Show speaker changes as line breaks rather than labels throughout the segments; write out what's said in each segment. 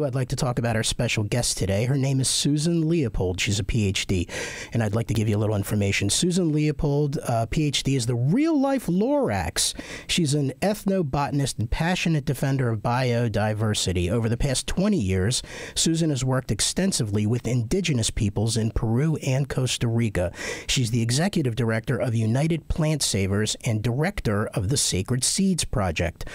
I'd like to talk about our special guest today. Her name is Susan Leopold. She's a Ph.D., and I'd like to give you a little information. Susan Leopold, Ph.D., is the real-life Lorax. She's an ethnobotanist and passionate defender of biodiversity. Over the past 20 years, Susan has worked extensively with indigenous peoples in Peru and Costa Rica. She's the executive director of United Plantsavers and director of the Sacred Seeds Project.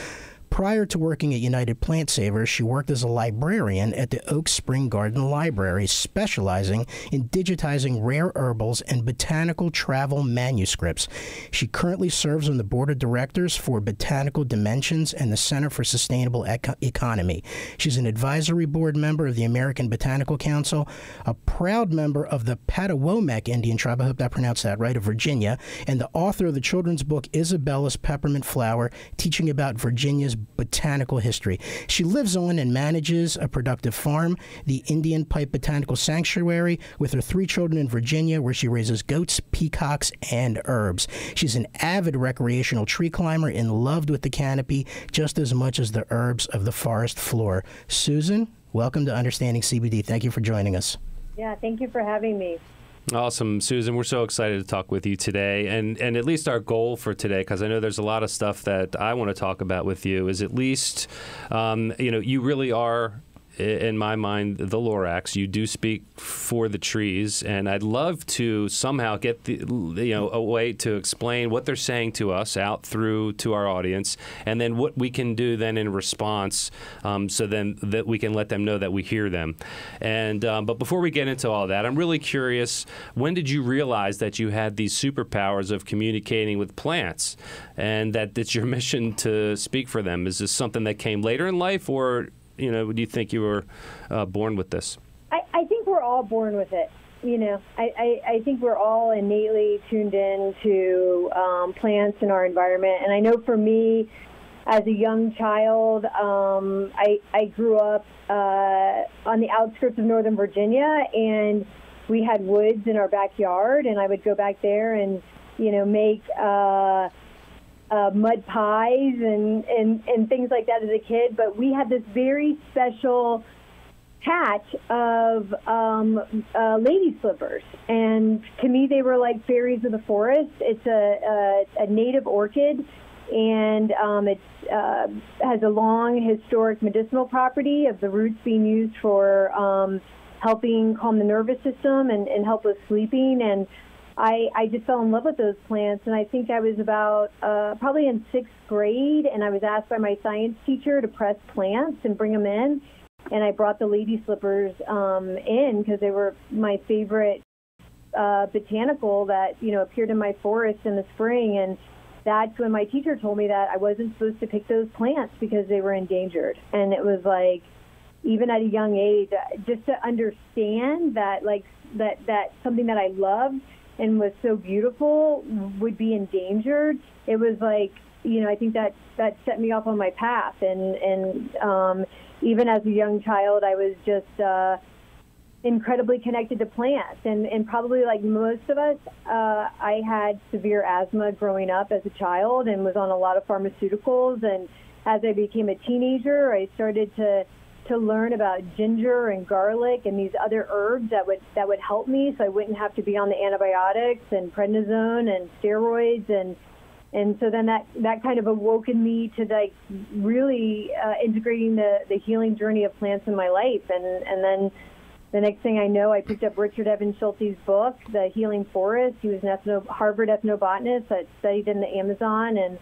Prior to working at United Plantsavers, she worked as a librarian at the Oak Spring Garden Library, specializing in digitizing rare herbals and botanical travel manuscripts. She currently serves on the board of directors for Botanical Dimensions and the Center for Sustainable Economy. She's an advisory board member of the American Botanical Council, a proud member of the Patawomack Indian tribe, I hope I pronounced that right, of Virginia, and the author of the children's book Isabella's Peppermint Flower, teaching about Virginia's botanical history. She lives on and manages a productive farm, the Indian Pipe Botanical Sanctuary, with her 3 children in Virginia, where she raises goats, peacocks, and herbs. She's an avid recreational tree climber in love with the canopy just as much as the herbs of the forest floor. Susan, welcome to Understanding CBD. Thank you for joining us.
Yeah, thank you for having me.
Awesome, Susan. We're so excited to talk with you today. And at least our goal for today, because I know there's a lot of stuff that I want to talk about with you, is at least, you really are, in my mind, the Lorax. You do speak for the trees, and I'd love to somehow get a way to explain what they're saying to us out through to our audience, and then what we can do then in response, so then that we can let them know that we hear them. And but before we get into all that, I'm really curious, when did you realize that you had these superpowers of communicating with plants, and that it's your mission to speak for them? Is this something that came later in life, or do you think you were born with this?
I think we're all born with it. I think we're all innately tuned in to plants in our environment. And I know for me, as a young child, I grew up on the outskirts of Northern Virginia, and we had woods in our backyard, and I would go back there and, make mud pies and things like that as a kid. But we had this very special patch of lady slippers, and to me they were like fairies of the forest. It's a native orchid, and it has a long historic medicinal property of the roots being used for helping calm the nervous system and help with sleeping. And I just fell in love with those plants, and I think I was about probably in 6th grade, and I was asked by my science teacher to press plants and bring them in, and I brought the lady slippers in because they were my favorite botanical that appeared in my forest in the spring. And that's when my teacher told me that I wasn't supposed to pick those plants because they were endangered. And it was like, even at a young age, just to understand that that something that I loved and was so beautiful would be endangered. It was like, I think that set me off on my path. And even as a young child, I was just incredibly connected to plants. And probably like most of us, I had severe asthma growing up as a child and was on a lot of pharmaceuticals. And as I became a teenager, I started to learn about ginger and garlic and these other herbs that would help me, so I wouldn't have to be on the antibiotics and prednisone and steroids. And so then that kind of awoken me to like really integrating the healing journey of plants in my life. And then the next thing I know, I picked up Richard Evans Schulte's book, The Healing Forest. He was an Harvard ethnobotanist that studied in the Amazon, and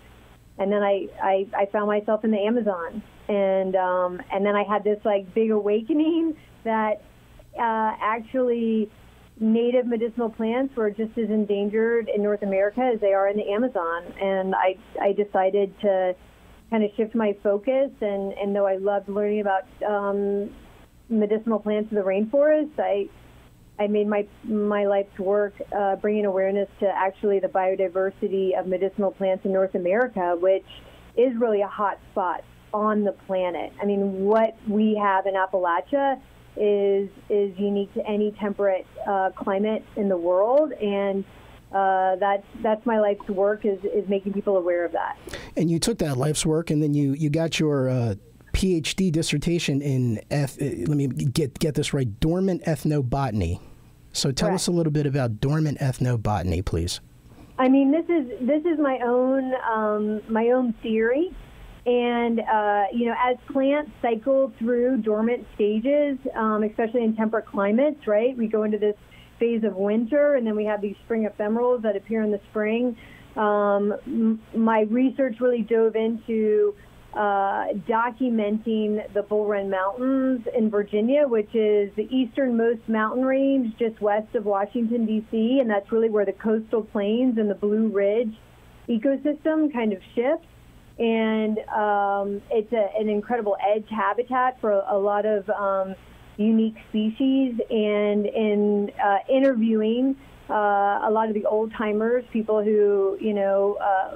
then I found myself in the Amazon. And then I had this like big awakening that actually native medicinal plants were just as endangered in North America as they are in the Amazon. And I decided to kind of shift my focus. And though I loved learning about medicinal plants of the rainforest, I made my life's work bringing awareness to actually the biodiversity of medicinal plants in North America, which is really a hot spot on the planet. I mean, what we have in Appalachia is unique to any temperate climate in the world, and that's my life's work is making people aware of that.
And you took that life's work, and then you got your PhD dissertation in, let me get this right, dormant ethnobotany. So tell us a little bit about dormant ethnobotany, please.
I mean, this is my own theory, and as plants cycle through dormant stages, especially in temperate climates, right? We go into this phase of winter, and then we have these spring ephemerals that appear in the spring. My research really dove into documenting the Bull Run Mountains in Virginia, which is the easternmost mountain range just west of Washington, D.C., and that's really where the coastal plains and the Blue Ridge ecosystem kind of shift. And it's an incredible edge habitat for a lot of unique species. And in interviewing a lot of the old timers, people who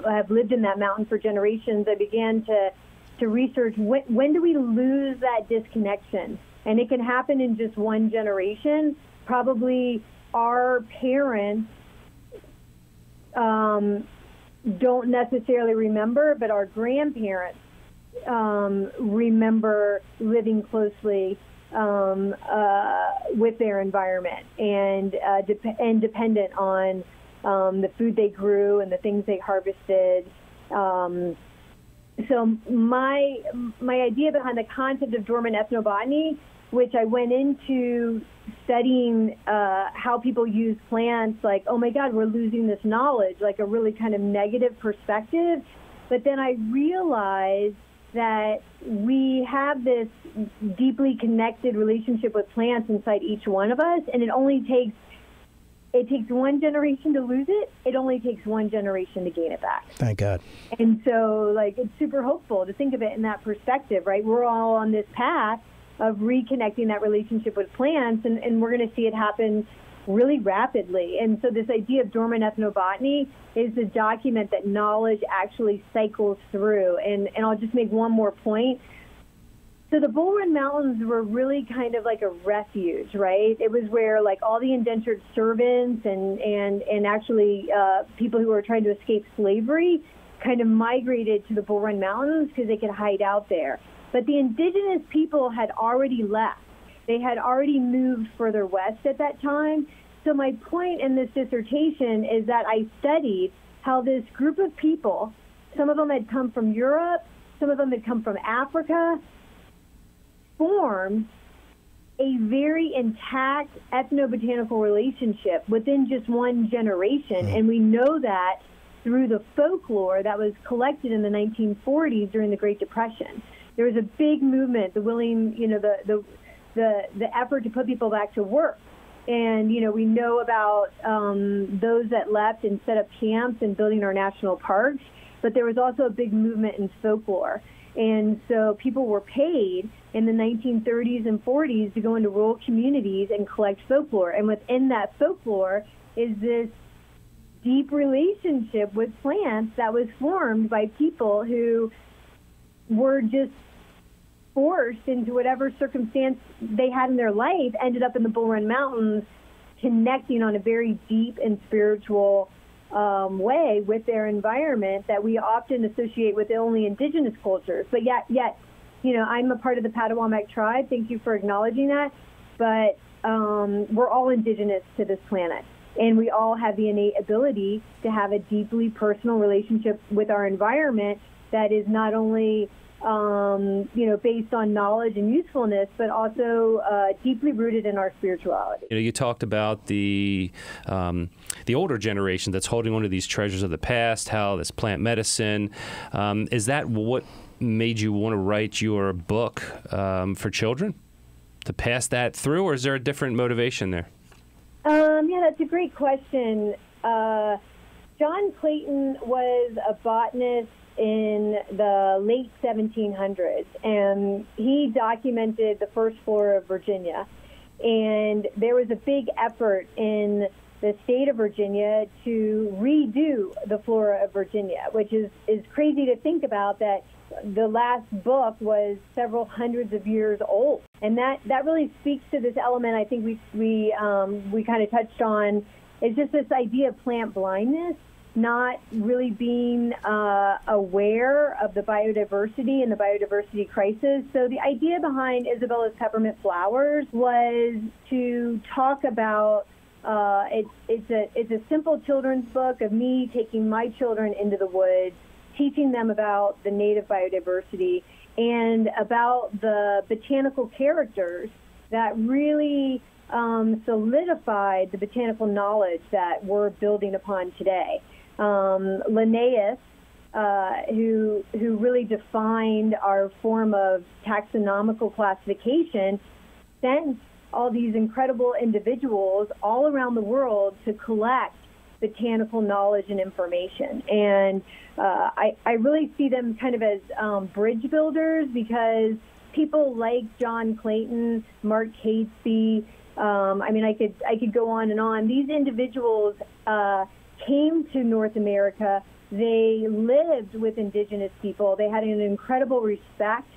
have lived in that mountain for generations, I began to research when do we lose that disconnection, and it can happen in just one generation. Probably our parents don't necessarily remember, but our grandparents remember living closely with their environment and dependent on the food they grew and the things they harvested. So my idea behind the concept of dormant ethnobotany, which I went into studying how people use plants, like, oh my God, we're losing this knowledge, like a really kind of negative perspective. But then I realized that we have this deeply connected relationship with plants inside each one of us, and it takes one generation to lose it. It only takes one generation to gain it back.
Thank God.
And so, it's super hopeful to think of it in that perspective, right? We're all on this path of reconnecting that relationship with plants, and we're going to see it happen really rapidly. And so this idea of dormant ethnobotany is to document that knowledge actually cycles through. And I'll just make one more point. So the Bull Run Mountains were really kind of like a refuge, right? It was where all the indentured servants and actually people who were trying to escape slavery kind of migrated to the Bull Run Mountains because they could hide out there. But the indigenous people had already left. They had already moved further west at that time. So my point in this dissertation is that I studied how this group of people, some of them had come from Europe, some of them had come from Africa, formed a very intact ethnobotanical relationship within just one generation. And we know that through the folklore that was collected in the 1940s during the Great Depression. There was a big movement, the effort to put people back to work. And, we know about those that left and set up camps and building our national parks, but there was also a big movement in folklore. And so people were paid in the 1930s and 40s to go into rural communities and collect folklore. And within that folklore is this deep relationship with plants that was formed by people who were just forced into whatever circumstance they had in their life, ended up in the Bull Run Mountains, connecting on a very deep and spiritual way with their environment that we often associate with only indigenous cultures. But yet, I'm a part of the Patawamek tribe. Thank you for acknowledging that. But we're all indigenous to this planet, and we all have the innate ability to have a deeply personal relationship with our environment that is not only based on knowledge and usefulness, but also deeply rooted in our spirituality.
You talked about the older generation that's holding on to these treasures of the past, how this plant medicine, is that what made you want to write your book for children, to pass that through, or is there a different motivation there?
Yeah, that's a great question. John Clayton was a botanist in the late 1700s, and he documented the first flora of Virginia. And there was a big effort in the state of Virginia to redo the flora of Virginia, which is crazy to think about, that the last book was several hundreds of years old. And that really speaks to this element I think we kind of touched on. It's just this idea of plant blindness. not really being aware of the biodiversity and the biodiversity crisis. So the idea behind Isabella's Peppermint Flowers was to talk about it's a simple children's book of me taking my children into the woods, teaching them about the native biodiversity and about the botanical characters that really solidified the botanical knowledge that we're building upon today. Linnaeus, who really defined our form of taxonomical classification, sent all these incredible individuals all around the world to collect botanical knowledge and information. And I really see them kind of as bridge builders, because people like John Clayton, Mark Catesby, I could go on and on. These individuals came to North America. They lived with indigenous people. They had an incredible respect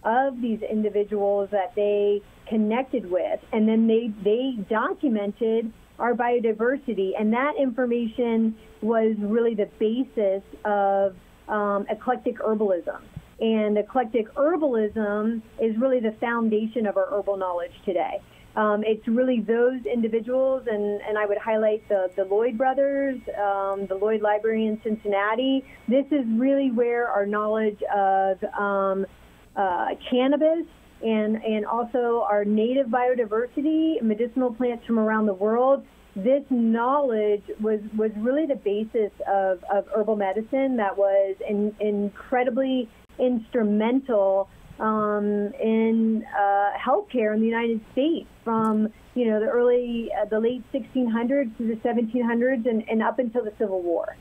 of these individuals that they connected with, and then they documented our biodiversity, and that information was really the basis of eclectic herbalism. And eclectic herbalism is really the foundation of our herbal knowledge today. It's really those individuals, and I would highlight the Lloyd brothers, the Lloyd Library in Cincinnati. This is really where our knowledge of cannabis and also our native biodiversity, medicinal plants from around the world, this knowledge was really the basis of herbal medicine that was incredibly instrumental in healthcare in the United States from the late 1600s to the 1700s and up until the Civil War.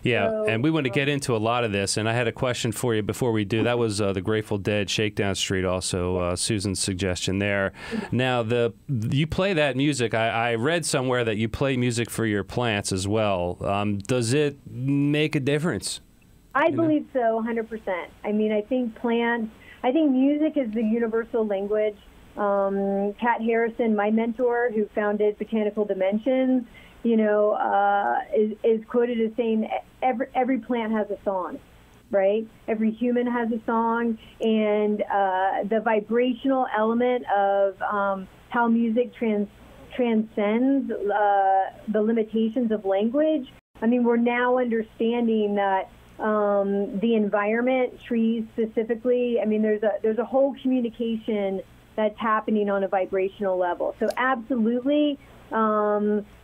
Yeah,
So,
and we want to get into a lot of this, and I had a question for you before we do. That was the Grateful Dead, Shakedown Street, also Susan's suggestion there. Now, you play that music. I read somewhere that you play music for your plants as well. Does it make a difference?
I believe so, 100%. I mean, I think music is the universal language. Kat Harrison, my mentor, who founded Botanical Dimensions, is quoted as saying every plant has a song, right? Every human has a song, and the vibrational element of how music transcends the limitations of language. I mean, we're now understanding that the environment, trees specifically, I mean, there's a whole communication that's happening on a vibrational level. So absolutely,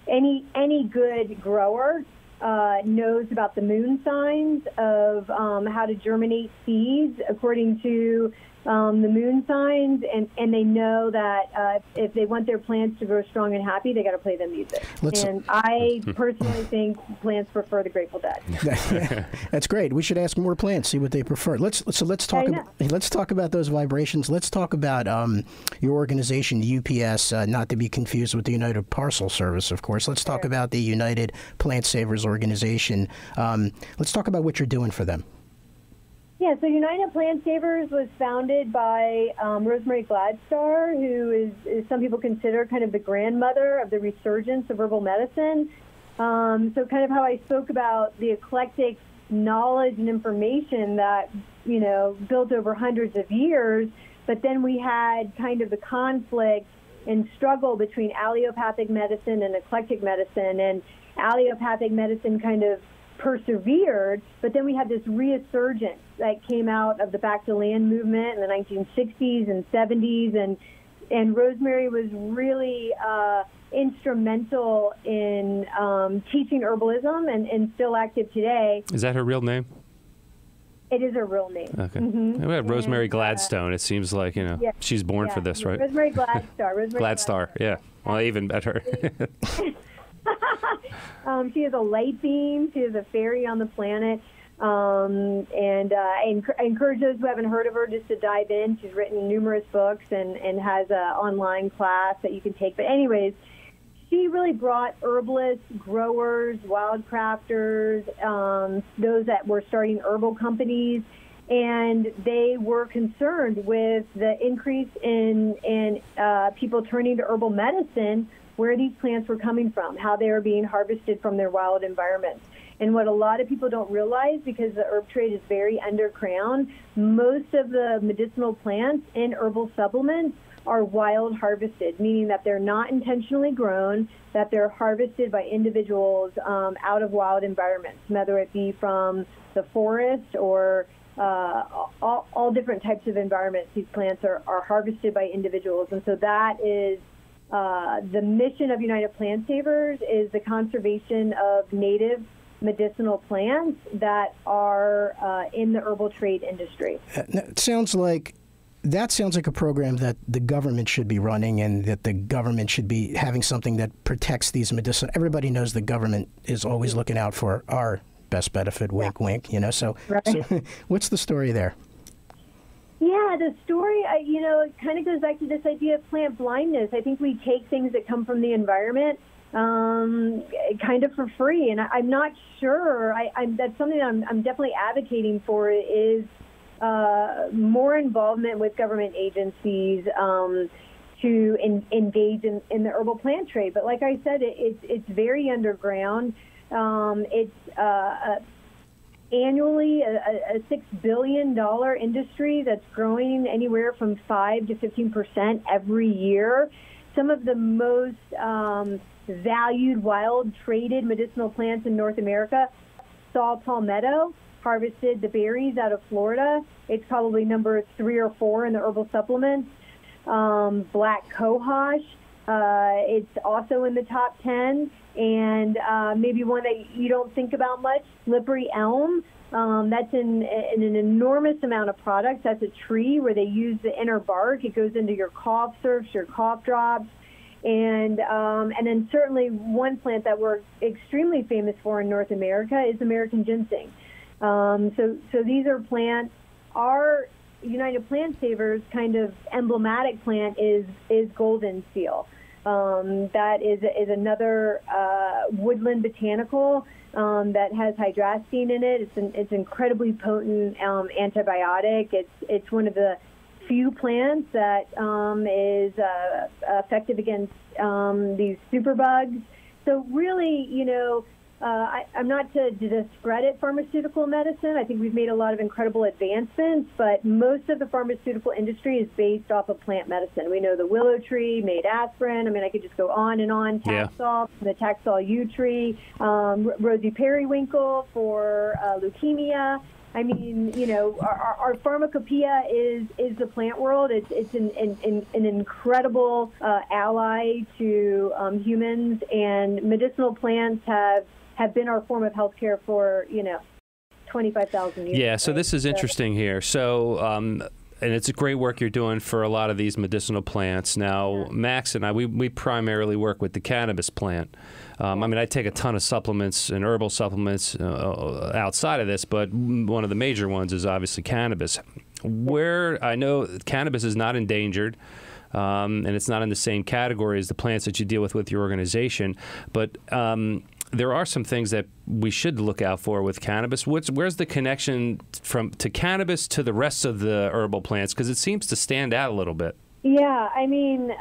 any good grower knows about the moon signs of how to germinate seeds according to the moon signs, and they know that if they want their plants to grow strong and happy, they got to play the music. And I personally think plants prefer the Grateful Dead.
That's great. We should ask more plants, see what they prefer. Let's talk about those vibrations. Let's talk about your organization, the UPS, not to be confused with the United Parcel Service, of course. Let's talk about the United Plantsavers organization. Let's talk about what you're doing for them.
Yeah, so United Plantsavers was founded by Rosemary Gladstar, who is some people consider kind of the grandmother of the resurgence of herbal medicine. So kind of how I spoke about the eclectic knowledge and information that, built over hundreds of years, but then we had kind of the conflict and struggle between allopathic medicine and eclectic medicine, and allopathic medicine kind of persevered, but then we had this resurgence that came out of the Back to Land movement in the 1960s and 70s, and Rosemary was really instrumental in teaching herbalism and still active today.
Is that her real name?
It is her real name.
Okay.
Mm-hmm.
We have Rosemary Gladstone. It seems like, she's born for this, right?
Rosemary Gladstar.
Gladster, yeah. Well, even better.
She is a light beam. She is a fairy on the planet. And I encourage those who haven't heard of her just to dive in. She's written numerous books and has an online class that you can take. But anyways, she really brought herbalists, growers, wildcrafters, those that were starting herbal companies, and they were concerned with the increase in people turning to herbal medicine, where these plants were coming from, how they were being harvested from their wild environments. And what a lot of people don't realize, because the herb trade is very underground, most of the medicinal plants in herbal supplements are wild harvested, meaning that they're not intentionally grown, that they're harvested by individuals out of wild environments, whether it be from the forest or all different types of environments. These plants are harvested by individuals. And so that is the mission of United Plantsavers, is the conservation of native medicinal plants that are in the herbal trade industry.
That sounds like a program that the government should be running, and that the government should be having something that protects these medicinal. Everybody knows the government is always looking out for our best benefit, wink, wink, you know. So,
right.
So what's the story there?
Yeah, the story, it kind of goes back to this idea of plant blindness. I think we take things that come from the environment kind of for free, and I'm not sure. That's something that I'm definitely advocating for, is more involvement with government agencies to engage in the herbal plant trade. But like I said, it's very underground. It's annually a $6 billion industry that's growing anywhere from 5 to 15% every year. Some of the most valued wild traded medicinal plants in North America, saw palmetto, harvested the berries out of Florida. It's probably number 3 or 4 in the herbal supplements. Black cohosh, it's also in the top 10. And maybe one that you don't think about much, slippery elm. That's in an enormous amount of products. That's a tree where they use the inner bark. It goes into your cough syrups, your cough drops. And then certainly one plant that we're extremely famous for in North America is American ginseng. So these are plants. Our United Plantsavers kind of emblematic plant is golden seal. That is another woodland botanical that has hydrasine in it. It's incredibly potent antibiotic. It's one of the few plants that is effective against these superbugs. So really, I'm not to discredit pharmaceutical medicine. I think we've made a lot of incredible advancements, but most of the pharmaceutical industry is based off of plant medicine. We know the willow tree made aspirin. I mean, I could just go on and on. Taxol, the Taxol yew tree, rosy periwinkle for leukemia. I mean, our pharmacopoeia is the plant world. It's an incredible ally to humans, and medicinal plants have been our form of healthcare for 25,000 years.
Yeah, so this is interesting here. So, and it's great work you're doing for a lot of these medicinal plants. Now, Max and I, we primarily work with the cannabis plant. I mean, I take a ton of supplements and herbal supplements outside of this, but one of the major ones is obviously cannabis. Where I know cannabis is not endangered, and it's not in the same category as the plants that you deal with your organization, but there are some things that we should look out for with cannabis. Where's the connection to cannabis to the rest of the herbal plants? Because it seems to stand out a little bit.
Yeah, I mean,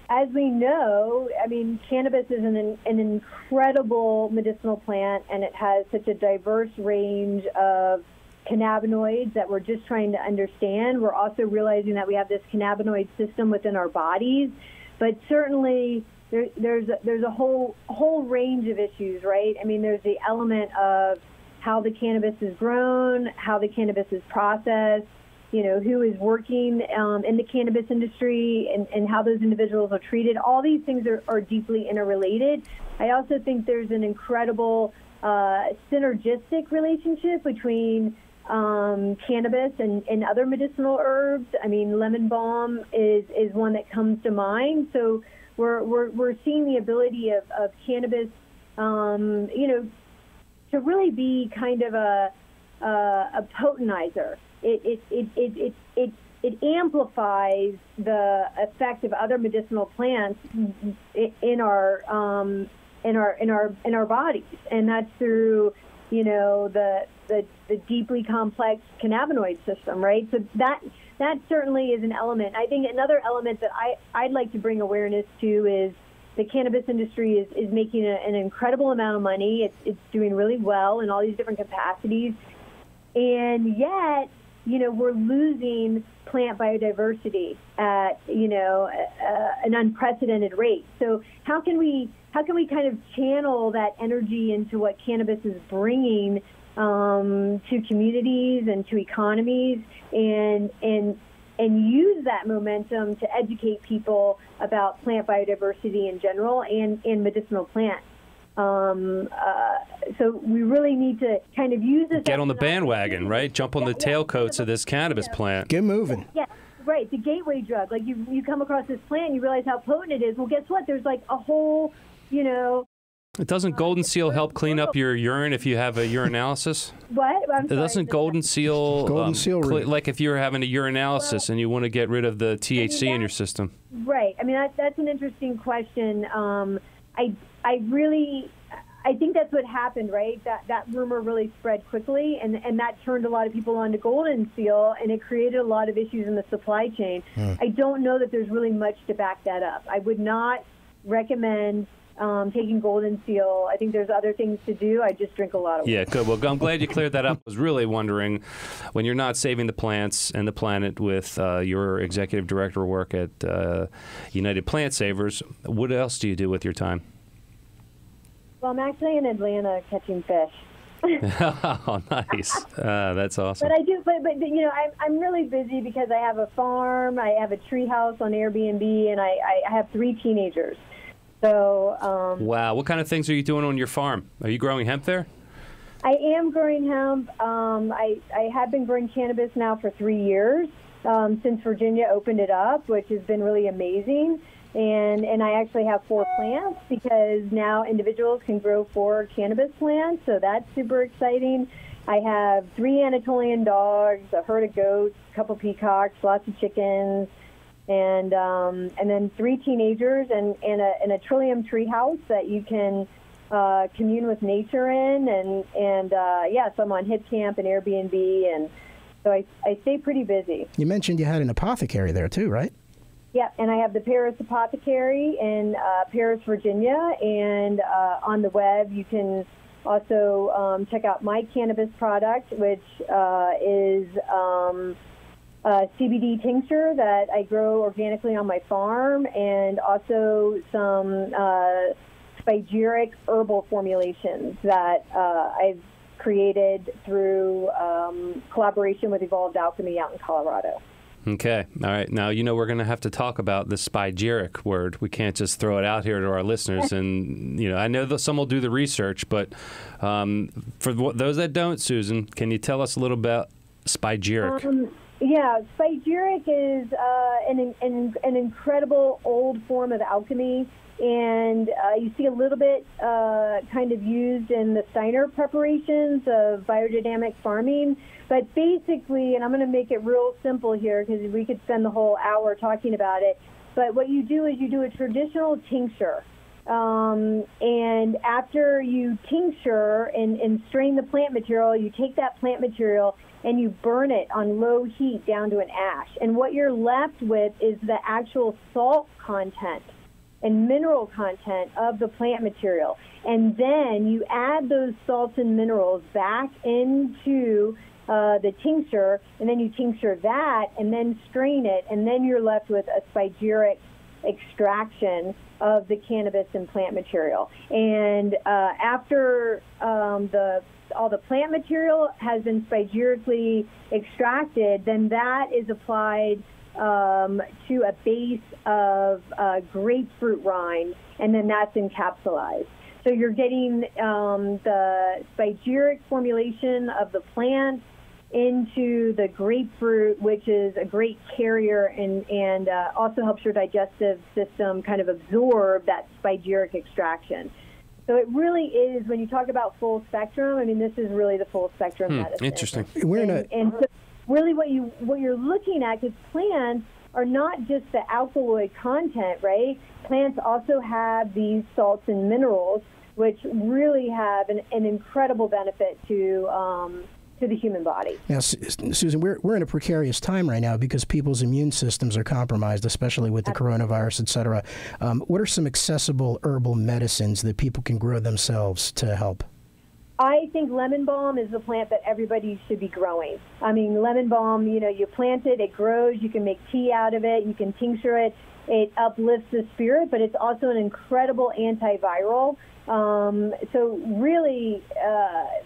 as we know, I mean, cannabis is an incredible medicinal plant, and it has such a diverse range of cannabinoids that we're just trying to understand. We're also realizing that we have this cannabinoid system within our bodies, but certainly there's a whole range of issues, right? I mean, there's the element of how the cannabis is grown, how the cannabis is processed, who is working in the cannabis industry, and how those individuals are treated. All these things are deeply interrelated. I also think there's an incredible synergistic relationship between cannabis and other medicinal herbs. I mean, lemon balm is one that comes to mind. So we're seeing the ability of cannabis, to really be kind of a potentizer. It amplifies the effect of other medicinal plants in our bodies, and that's through the deeply complex cannabinoid system, right? So that certainly is an element. I think another element that I'd like to bring awareness to is the cannabis industry is making an incredible amount of money. It's doing really well in all these different capacities. And yet, we're losing plant biodiversity at, an unprecedented rate. So how can we kind of channel that energy into what cannabis is bringing to communities and to economies, and use that momentum to educate people about plant biodiversity in general and medicinal plants. So we really need to kind of use this.
Get on the bandwagon, right? Jump on the tailcoats of this cannabis plant.
Get moving.
Yeah, right. The gateway drug. Like you come across this plant, and you realize how potent it is. Well, guess what? There's like a whole,
Doesn't Golden Seal help clean up your urine if you have a urinalysis?
What? I'm sorry.
Doesn't Golden Seal, like if you're having a urinalysis and you want to get rid of the THC in your system?
Right. I mean, that's an interesting question. I think that's what happened, right? That rumor really spread quickly, and that turned a lot of people onto Golden Seal, and it created a lot of issues in the supply chain. I don't know that there's really much to back that up. I would not recommend taking Golden Seal. I think there's other things to do. I just drink a lot of water.
Yeah, good. Well, I'm glad you cleared that up. I was really wondering, when you're not saving the plants and the planet with your executive director work at United Plantsavers, what else do you do with your time?
Well, I'm actually in Atlanta catching fish.
Oh, nice. That's awesome.
But I do, but I'm really busy because I have a farm, I have a tree house on Airbnb, and I have 3 teenagers. So.
Wow. What kind of things are you doing on your farm? Are you growing hemp there?
I am growing hemp. I have been growing cannabis now for 3 years since Virginia opened it up, which has been really amazing. And I actually have 4 plants because now individuals can grow 4 cannabis plants, so that's super exciting. I have 3 Anatolian dogs, a herd of goats, a couple peacocks, lots of chickens, and then 3 teenagers and a trillium tree house that you can commune with nature in, and so I'm on HipCamp and Airbnb, and so I stay pretty busy.
You mentioned you had an apothecary there too, right?
Yeah, and I have the Paris Apothecary in Paris, Virginia, and on the web you can also check out my cannabis product, which is CBD tincture that I grow organically on my farm, and also some Spigeric herbal formulations that I've created through collaboration with Evolved Alchemy out in Colorado.
Okay. All right. Now, we're going to have to talk about the Spigeric word. We can't just throw it out here to our listeners. And, I know that some will do the research, but for those that don't, Susan, can you tell us a little about Spigeric?
Yeah, Spigeric is an incredible old form of alchemy, and you see a little bit kind of used in the Steiner preparations of biodynamic farming. But basically, and I'm going to make it real simple here because we could spend the whole hour talking about it, but what you do is you do a traditional tincture. And after you tincture and strain the plant material, you take that plant material and you burn it on low heat down to an ash. And what you're left with is the actual salt content and mineral content of the plant material. And then you add those salts and minerals back into the tincture, and then you tincture that and then strain it, and then you're left with a Spigeric extraction of the cannabis and plant material. And after all the plant material has been spigerically extracted, then that is applied to a base of grapefruit rind, and then that's encapsulized. So you're getting the Spigeric formulation of the plant into the grapefruit, which is a great carrier and also helps your digestive system kind of absorb that Spigeric extraction. So it really is, when you talk about full spectrum, I mean, this is really the full spectrum medicine.
Interesting.
And so really what you're looking at, because plants are not just the alkaloid content, right? Plants also have these salts and minerals, which really have an incredible benefit to to the human body.
Now, Susan, we're in a precarious time right now because people's immune systems are compromised, especially with the coronavirus, et cetera. What are some accessible herbal medicines that people can grow themselves to help?
I think lemon balm is the plant that everybody should be growing. I mean, lemon balm, you plant it, it grows, you can make tea out of it, you can tincture it, it uplifts the spirit, but it's also an incredible antiviral. So really,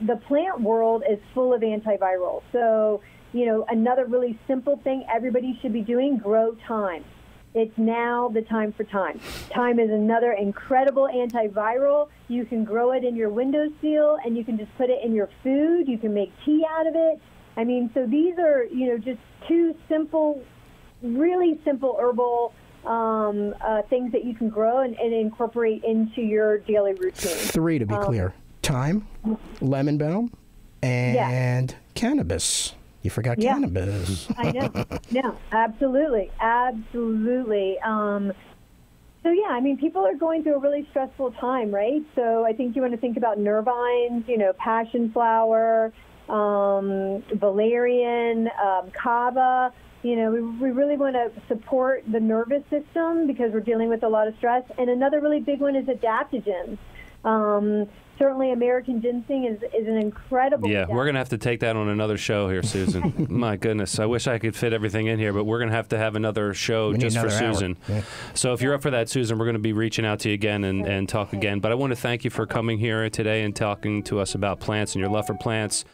the plant world is full of antivirals. So, another really simple thing everybody should be doing, grow thyme. It's now the time for thyme. Thyme is another incredible antiviral. You can grow it in your windowsill, and you can just put it in your food. You can make tea out of it. I mean, so these are, just two simple, really simple herbal things that you can grow and incorporate into your daily routine. 3 to
be clear. Thyme, lemon balm, and cannabis. You forgot cannabis.
I know. No, absolutely. Absolutely. So, I mean, people are going through a really stressful time, right? So I think you want to think about nervines, passion flower, valerian, kava. We really want to support the nervous system because we're dealing with a lot of stress. And another really big one is adaptogens. Certainly, American ginseng is an incredible.
Yeah, we're going to have to take that on another show here, Susan. My goodness, I wish I could fit everything in here, but we're going to have another show just for Susan. Yeah. So if you're up for that, Susan, we're going to be reaching out to you again and talk again. But I want to thank you for coming here today and talking to us about plants and your love for plants.